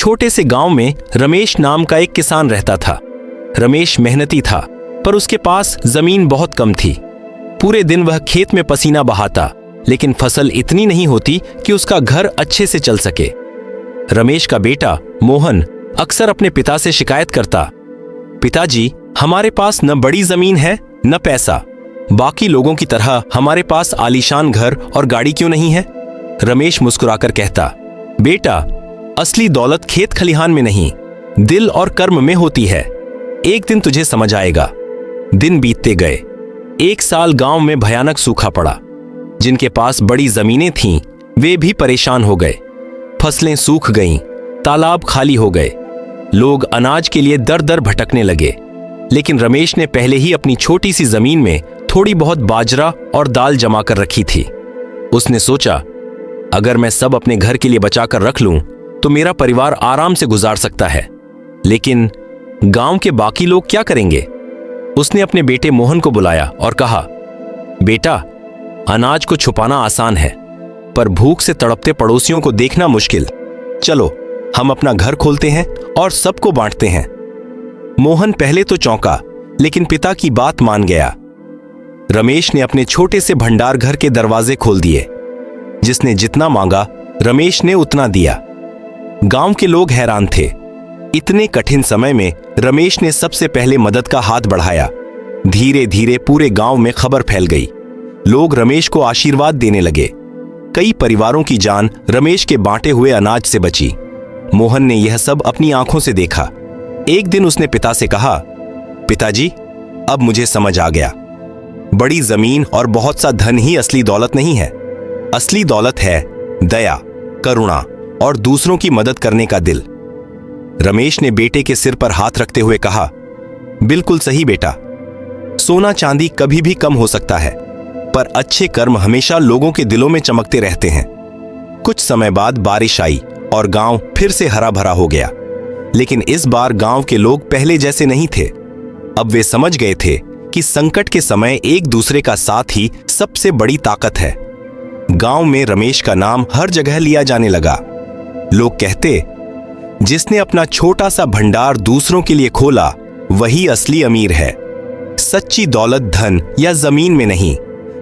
छोटे से गांव में रमेश नाम का एक किसान रहता था। रमेश मेहनती था, पर उसके पास जमीन बहुत कम थी। पूरे दिन वह खेत में पसीना बहाता, लेकिन फसल इतनी नहीं होती कि उसका घर अच्छे से चल सके। रमेश का बेटा मोहन अक्सर अपने पिता से शिकायत करता, पिताजी, हमारे पास न बड़ी जमीन है न पैसा, बाकी लोगों की तरह हमारे पास आलीशान घर और गाड़ी क्यों नहीं है? रमेश मुस्कुराकर कहता, बेटा, असली दौलत खेत खलिहान में नहीं, दिल और कर्म में होती है। एक दिन तुझे समझ आएगा। दिन बीतते गए। 1 साल गांव में भयानक सूखा पड़ा। जिनके पास बड़ी जमीनें थीं, वे भी परेशान हो गए। फसलें सूख गईं, तालाब खाली हो गए। लोग अनाज के लिए दर दर भटकने लगे। लेकिन रमेश ने पहले ही अपनी छोटी सी जमीन में थोड़ी बहुत बाजरा और दाल जमा कर रखी थी। उसने सोचा, अगर मैं सब अपने घर के लिए बचा कर रख लूं तो मेरा परिवार आराम से गुजार सकता है। लेकिन गांव के बाकी लोग क्या करेंगे? उसने अपने बेटे मोहन को बुलाया और कहा, बेटा, अनाज को छुपाना आसान है, पर भूख से तड़पते पड़ोसियों को देखना मुश्किल। चलो हम अपना घर खोलते हैं और सबको बांटते हैं। मोहन पहले तो चौंका, लेकिन पिता की बात मान गया। रमेश ने अपने छोटे से भंडार घर के दरवाजे खोल दिए। जिसने जितना मांगा, रमेश ने उतना दिया। गांव के लोग हैरान थे। इतने कठिन समय में रमेश ने सबसे पहले मदद का हाथ बढ़ाया। धीरे धीरे पूरे गांव में खबर फैल गई। लोग रमेश को आशीर्वाद देने लगे। कई परिवारों की जान रमेश के बांटे हुए अनाज से बची। मोहन ने यह सब अपनी आंखों से देखा। एक दिन उसने पिता से कहा, पिताजी, अब मुझे समझ आ गया। बड़ी जमीन और बहुत सा धन ही असली दौलत नहीं है। असली दौलत है दया, करुणा और दूसरों की मदद करने का दिल। रमेश ने बेटे के सिर पर हाथ रखते हुए कहा, बिल्कुल सही बेटा। सोना चांदी कभी भी कम हो सकता है, पर अच्छे कर्म हमेशा लोगों के दिलों में चमकते रहते हैं। कुछ समय बाद बारिश आई और गांव फिर से हरा भरा हो गया। लेकिन इस बार गांव के लोग पहले जैसे नहीं थे। अब वे समझ गए थे कि संकट के समय एक दूसरे का साथ ही सबसे बड़ी ताकत है। गांव में रमेश का नाम हर जगह लिया जाने लगा। लोग कहते, जिसने अपना छोटा सा भंडार दूसरों के लिए खोला, वही असली अमीर है। सच्ची दौलत धन या जमीन में नहीं,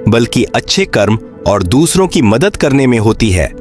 बल्कि अच्छे कर्म और दूसरों की मदद करने में होती है।